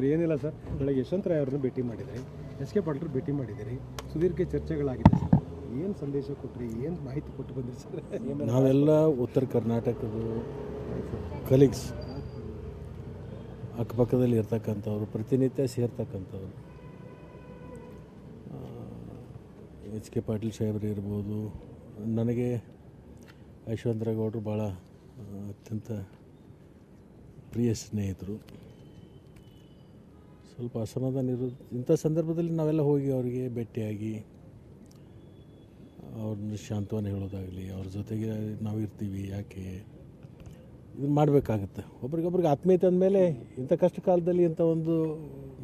ಏನಿಲ್ಲ ಸರ್, ಬೆಳಗ್ಗೆ ಯಶವಂತರಾಯ್ ಅವ್ರನ್ನ ಭೇಟಿ ಮಾಡಿದ್ರಿ, ಎಸ್ ಕೆ ಪಾಟೀಲ್ ಭೇಟಿ ಮಾಡಿದ್ದೀರಿ, ಸುದೀರ್ಘ ಚರ್ಚೆಗಳಾಗಿದೆ ಸರ್. ಏನು ಸಂದೇಶ ಕೊಟ್ಟರಿ, ಏನು ಮಾಹಿತಿ ಕೊಟ್ಟು ಬಂದಿರಿ ಸರ್? ನಾವೆಲ್ಲ ಉತ್ತರ ಕರ್ನಾಟಕದ ಕಲೀಗ್ಸ್, ಅಕ್ಕಪಕ್ಕದಲ್ಲಿ ಇರ್ತಕ್ಕಂಥವ್ರು, ಪ್ರತಿನಿತ್ಯ ಸೇರ್ತಕ್ಕಂಥವ್ರು. ಎಚ್ ಕೆ ಪಾಟೀಲ್ ಸಾಹೇಬ್ರು ಇರ್ಬೋದು, ನನಗೆ ಯಶವಂತರಾಯ್ ಗೌಡರು ಭಾಳ ಅತ್ಯಂತ ಪ್ರಿಯ ಸ್ನೇಹಿತರು. ಸ್ವಲ್ಪ ಅಸಮಾಧಾನ ಇರೋದು ಇಂಥ ಸಂದರ್ಭದಲ್ಲಿ ನಾವೆಲ್ಲ ಹೋಗಿ ಅವರಿಗೆ ಭೇಟಿಯಾಗಿ ಅವ್ರನ್ನ ಶಾಂತವನ್ನ ಹೇಳೋದಾಗಲಿ, ಅವ್ರ ಜೊತೆಗೆ ನಾವು ಇರ್ತೀವಿ, ಯಾಕೆ ಇದನ್ನು ಮಾಡಬೇಕಾಗುತ್ತೆ. ಒಬ್ರಿಗೊಬ್ರಿಗೆ ಆತ್ಮೀಯತೆ ಅಂದಮೇಲೆ ಇಂಥ ಕಷ್ಟ ಕಾಲದಲ್ಲಿ ಇಂಥ ಒಂದು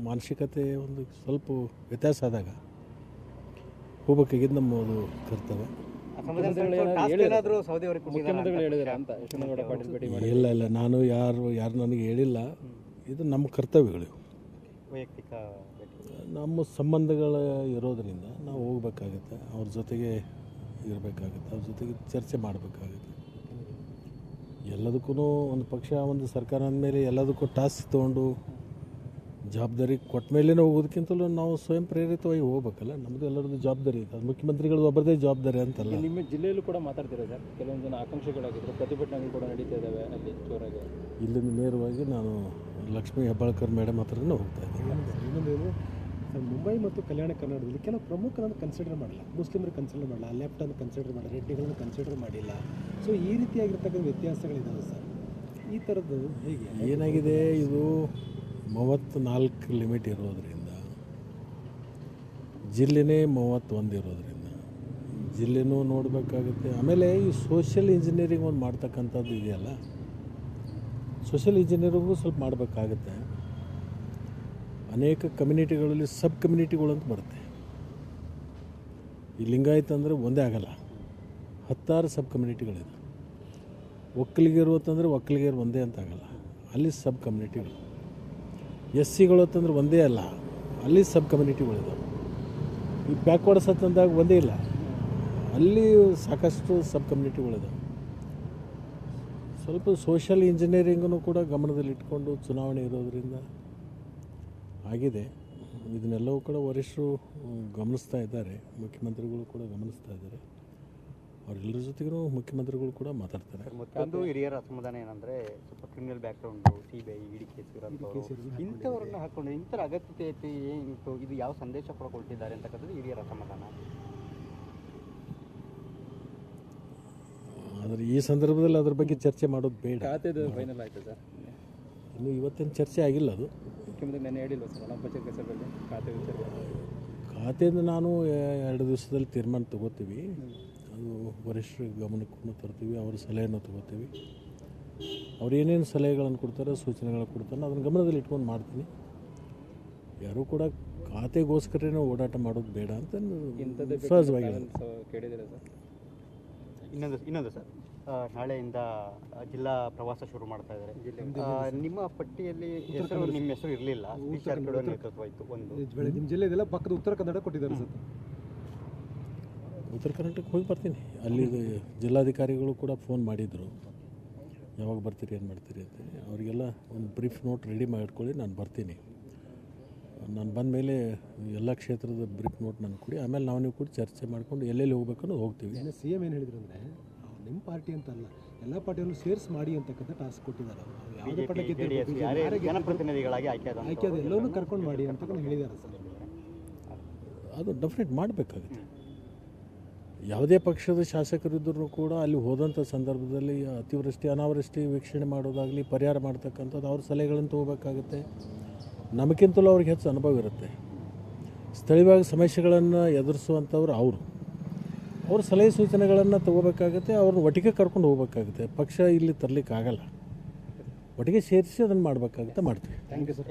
ಮಾನಸಿಕತೆ ಒಂದು ಸ್ವಲ್ಪ ವ್ಯತ್ಯಾಸ ಆದಾಗ ಹೋಗ್ಬೇಕಾಗಿದ್ದು ನಮ್ಮ ಒಂದು ಕರ್ತವ್ಯ. ಇಲ್ಲ, ನಾನು ಯಾರು ನನಗೆ ಹೇಳಿಲ್ಲ. ಇದು ನಮ್ಮ ಕರ್ತವ್ಯಗಳು, ನಮ್ಮ ಸಂಬಂಧಗಳ ಇರೋದರಿಂದ ನಾವು ಹೋಗ್ಬೇಕಾಗುತ್ತೆ, ಅವ್ರ ಜೊತೆಗೆ ಇರಬೇಕಾಗುತ್ತೆ, ಅವ್ರ ಜೊತೆಗೆ ಚರ್ಚೆ ಮಾಡಬೇಕಾಗುತ್ತೆ. ಎಲ್ಲದಕ್ಕೂ ಒಂದು ಪಕ್ಷ, ಒಂದು ಸರ್ಕಾರ ಅಂದಮೇಲೆ ಎಲ್ಲದಕ್ಕೂ ಟಾಸ್ಕ್ ತೊಗೊಂಡು ಜವಾಬ್ದಾರಿ ಕೊಟ್ಟ ಮೇಲೇ ಹೋಗೋದಕ್ಕಿಂತಲೂ ನಾವು ಸ್ವಯಂ ಪ್ರೇರಿತವಾಗಿ ಹೋಗ್ಬೇಕಲ್ಲ. ನಮ್ಮದು ಎಲ್ಲರದ್ದು ಜವಾಬ್ದಾರಿ ಇದೆ, ಅದು ಮುಖ್ಯಮಂತ್ರಿಗಳದ್ದು ಒಬ್ಬರದೇ ಜವಾಬ್ದಾರಿ ಅಂತಲ್ಲ. ನಿಮ್ಮ ಜಿಲ್ಲೆಯಲ್ಲೂ ಕೂಡ ಮಾತಾಡ್ತೀರಾ ಸರ್? ಕೆಲವೊಂದು ಜನ ಆಕಾಂಕ್ಷಿಗಳಾಗಿದ್ದರು, ಪ್ರತಿಭಟನೆಗಳು ಕೂಡ ನಡೀತಾ ಇದ್ದಾವೆ ಅಲ್ಲಿ ಜೋರಾಗಿ. ಇಲ್ಲಿಂದ ನೇರವಾಗಿ ನಾನು ಲಕ್ಷ್ಮೀ ಹೆಬ್ಬಾಳ್ಕರ್ ಮೇಡಮ್ ಹತ್ರನೇ ಹೋಗ್ತಾ ಇದ್ದೀನಿ. ಇನ್ನೊಂದೇನು, ಮುಂಬೈ ಮತ್ತು ಕಲ್ಯಾಣ ಕರ್ನಾಟಕದಲ್ಲಿ ಕೆಲವು ಪ್ರಮುಖರನ್ನು ಕನ್ಸಿಡರ್ ಮಾಡಲ್ಲ, ಮುಸ್ಲಿಮರು ಕನ್ಸಿಡರ್ ಮಾಡಲ್ಲ, ಲೆಫ್ಟನ್ನು ಕನ್ಸಿಡರ್ ಮಾಡಲ್ಲ, ರೆಡ್ಡಿಗಳನ್ನು ಕನ್ಸಿಡರ್ ಮಾಡಿಲ್ಲ. ಸೊ ಈ ರೀತಿಯಾಗಿರ್ತಕ್ಕಂಥ ವ್ಯತ್ಯಾಸಗಳಿದ್ದಾವೆ ಸರ್. ಈ ಥರದ್ದು ಹೇಗೆ ಏನಾಗಿದೆ, ಇದು 34 ಲಿಮಿಟ್ ಇರೋದರಿಂದ, ಜಿಲ್ಲೆನೇ 31 ಇರೋದರಿಂದ ಜಿಲ್ಲೆನೂ ನೋಡಬೇಕಾಗುತ್ತೆ. ಆಮೇಲೆ ಈ ಸೋಷಿಯಲ್ ಇಂಜಿನಿಯರಿಂಗ್ ಒಂದು ಮಾಡ್ತಕ್ಕಂಥದ್ದು ಇದೆಯಲ್ಲ, ಸೋಷಿಯಲ್ ಇಂಜಿನಿಯರಿಂಗು ಸ್ವಲ್ಪ ಮಾಡಬೇಕಾಗುತ್ತೆ. ಅನೇಕ ಕಮ್ಯುನಿಟಿಗಳಲ್ಲಿ ಸಬ್ ಕಮ್ಯುನಿಟಿಗಳು ಅಂತ ಬರುತ್ತೆ. ಈ ಲಿಂಗಾಯತ ಅಂದರೆ ಒಂದೇ ಆಗಲ್ಲ, 10 ಸಬ್ ಕಮ್ಯುನಿಟಿಗಳಿದೆ. ಒಕ್ಕಲಿಗರು ಅಂತಂದರೆ ಒಕ್ಕಲಿಗರು ಒಂದೇ ಅಂತ ಆಗಲ್ಲ, ಅಲ್ಲಿ ಸಬ್ ಕಮ್ಯುನಿಟಿಗಳು. ಎಸ್ ಸಿಗಳು ಅಂತಂದ್ರೆ ಒಂದೇ ಅಲ್ಲ, ಅಲ್ಲಿ ಸಬ್ ಕಮ್ಯುನಿಟಿಗಳಿದಾವೆ. ಈ ಬ್ಯಾಕ್ವರ್ಡ್ಸ್ ಅಂತಂದಾಗ ಒಂದೇ ಇಲ್ಲ, ಅಲ್ಲಿ ಸಾಕಷ್ಟು ಸಬ್ ಕಮ್ಯುನಿಟಿಗಳಿದಾವೆ. ಸ್ವಲ್ಪ ಸೋಷಿಯಲ್ ಇಂಜಿನಿಯರಿಂಗನ್ನು ಕೂಡ ಗಮನದಲ್ಲಿಟ್ಕೊಂಡು ಚುನಾವಣೆ ಇರೋದರಿಂದ ಆಗಿದೆ. ಇದನ್ನೆಲ್ಲವೂ ಕೂಡ ವರಿಷ್ಠರು ಗಮನಿಸ್ತಾ ಇದ್ದಾರೆ, ಮುಖ್ಯಮಂತ್ರಿಗಳು ಕೂಡ ಗಮನಿಸ್ತಾ ಇದ್ದಾರೆ. ಅವರೆಲ್ಲರ ಜೊತೆಗೂ ಮುಖ್ಯಮಂತ್ರಿಗಳು ಕೂಡ ಮಾತಾಡ್ತಾರೆ. ಮತ್ತೊಂದು ಹಿರಿಯರ ಅಸಮಾಧಾನ ಏನಂದರೆ, ಸ್ವಲ್ಪ criminal background, CBI ED case ಇಂಥವ್ರನ್ನ ಹಾಕ್ಕೊಂಡು ಇಂಥರ ಅಗತ್ಯತೆ ಏನಿತ್ತು, ಇದು ಯಾವ ಸಂದೇಶ ಕೊಟ್ಟಿದ್ದಾರೆ ಅಂತಕ್ಕಂಥದ್ದು ಹಿರಿಯರ ಅಸಮಾಧಾನ. ಆದರೆ ಈ ಸಂದರ್ಭದಲ್ಲಿ ಅದ್ರ ಬಗ್ಗೆ ಚರ್ಚೆ ಮಾಡೋದು ಬೇಡ. ಖಾತೆದು ಫೈನಲ್ ಆಯಿತು ಸರ್? ಇನ್ನು ಇವತ್ತಿನ ಚರ್ಚೆ ಆಗಿಲ್ಲ. ಅದು ಮುಖ್ಯಮಂತ್ರಿ ನೆನೆ ಹೇಳಿಲ್ವ ಸರ್ ನಮ್ಮ ಬಜೆಟ್ ಹೆಸರಲ್ಲಿ ಖಾತೆ ವಿಚಾರ? ಖಾತೆಯಿಂದ ನಾನು 2 ದಿವಸದಲ್ಲಿ ತೀರ್ಮಾನ ತಗೋತೀವಿ. ಅದು ವರಿಷ್ಠರ ಗಮನಕ್ಕೂ ತರ್ತೀವಿ, ಅವ್ರ ಸಲಹೆಯನ್ನು ತಗೋತೀವಿ. ಅವ್ರು ಏನೇನು ಸಲಹೆಗಳನ್ನು ಕೊಡ್ತಾರೆ, ಸೂಚನೆಗಳು ಕೊಡ್ತಾರೆ, ಅದನ್ನು ಗಮನದಲ್ಲಿ ಇಟ್ಕೊಂಡು ಮಾಡ್ತೀನಿ. ಯಾರೂ ಕೂಡ ಖಾತೆಗೋಸ್ಕರನೇ ಓಡಾಟ ಮಾಡೋದು ಬೇಡ ಅಂತ ಸಹಜವಾಗಿ ಕೇಳಿದ್ದೀರಾ ಸರ್? ಇನ್ನೊಂದು ಸರ್, ನಾಳೆಯಿಂದ ಜಿಲ್ಲಾ ಪ್ರವಾಸ ಶುರು ಮಾಡ್ತಾ ಇದ್ದಾರೆ. ನಿಮ್ಮ ಪಟ್ಟಿಯಲ್ಲಿ ನಿಮ್ಮ ಹೆಸರು ಇರಲಿಲ್ಲ, ನೇತೃತ್ವ ಇತ್ತು. ನಿಮ್ಮ ಜಿಲ್ಲೆ ಇದೆಲ್ಲ ಪಕ್ಕದ ಉತ್ತರ ಕನ್ನಡ ಕೊಟ್ಟಿದ್ದಾರೆ ಸರ್. ಉತ್ತರ ಕರ್ನಾಟಕಕ್ಕೆ ಹೋಗಿ ಬರ್ತೀನಿ. ಅಲ್ಲಿ ಜಿಲ್ಲಾಧಿಕಾರಿಗಳು ಕೂಡ ಫೋನ್ ಮಾಡಿದರು, ಯಾವಾಗ ಬರ್ತೀರಿ, ಏನು ಮಾಡ್ತೀರಿ ಅಂತೇಳಿ. ಅವರಿಗೆಲ್ಲ ಒಂದು ಬ್ರೀಫ್ ನೋಟ್ ರೆಡಿ ಮಾಡ್ಕೊಳ್ಳಿ, ನಾನು ಬರ್ತೀನಿ. ನಾನು ಬಂದ ಮೇಲೆ ಎಲ್ಲ ಕ್ಷೇತ್ರದ ಬ್ರೀಫ್ ನೋಟ್ ನಾನು ಕೊಡಿ, ಆಮೇಲೆ ನೀವು ಕೂಡ ಚರ್ಚೆ ಮಾಡ್ಕೊಂಡು ಎಲ್ಲೆಲ್ಲಿ ಹೋಗ್ಬೇಕು ಅನ್ನೋದು ಹೋಗ್ತೀವಿ. CM ಏನು ಹೇಳಿದ್ರು ಅಂದರೆ, ನಿಮ್ಮ ಪಾರ್ಟಿ ಅಂತಲ್ಲ, ಎಲ್ಲ ಪಾರ್ಟಿಯನ್ನು ಸೇರ್ಸ್ ಮಾಡಿ ಅಂತಕ್ಕಂಥ ಟಾಸ್ಕ್ ಕೊಟ್ಟಿದ್ದಾರೆ. ಯಾವುದೇ ಪಟ್ಟಕ್ಕೆ ಜನಪ್ರತಿನಿಧಿಗಳಾಗಿ ಆಯ್ಕೆಯಾದ ಎಲ್ಲವನ್ನೂ ಕರ್ಕೊಂಡು ಮಾಡಿ ಅಂತಕ್ಕಂಥ ಹೇಳಿದ್ದಾರೆ ಸರ್. ಅದು ಡೆಫಿನೆಟ್ ಮಾಡಬೇಕಾಗುತ್ತೆ. ಯಾವುದೇ ಪಕ್ಷದ ಶಾಸಕರಿದ್ದರೂ ಕೂಡ ಅಲ್ಲಿ ಹೋದಂಥ ಸಂದರ್ಭದಲ್ಲಿ ಅತಿವೃಷ್ಟಿ ಅನಾವೃಷ್ಟಿ ವೀಕ್ಷಣೆ ಮಾಡೋದಾಗಲಿ, ಪರಿಹಾರ ಮಾಡ್ತಕ್ಕಂಥದ್ದು ಅವ್ರ ಸಲಹೆಗಳನ್ನು ತೊಗೋಬೇಕಾಗುತ್ತೆ. ನಮಗಿಂತಲೂ ಅವ್ರಿಗೆ ಹೆಚ್ಚು ಅನುಭವ ಇರುತ್ತೆ. ಸ್ಥಳೀಯವಾಗಿ ಸಮಸ್ಯೆಗಳನ್ನು ಎದುರಿಸುವಂಥವ್ರು ಅವ್ರ ಸಲಹೆ ಸೂಚನೆಗಳನ್ನು ತೊಗೋಬೇಕಾಗುತ್ತೆ. ಅವ್ರನ್ನ ಒಟ್ಟಿಗೆ ಕರ್ಕೊಂಡು ಹೋಗ್ಬೇಕಾಗುತ್ತೆ. ಪಕ್ಷ ಇಲ್ಲಿ ತರಲಿಕ್ಕಾಗಲ್ಲ, ಒಟ್ಟಿಗೆ ಸೇರಿಸಿ ಅದನ್ನು ಮಾಡಬೇಕಾಗುತ್ತೆ, ಮಾಡ್ತೀವಿ. Thank you sir.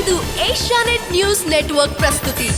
ಇದು ಏಷ್ಯಾನೆಟ್ ನ್ಯೂಸ್ ನೆಟ್ವರ್ಕ್ ಪ್ರಸ್ತುತಿ.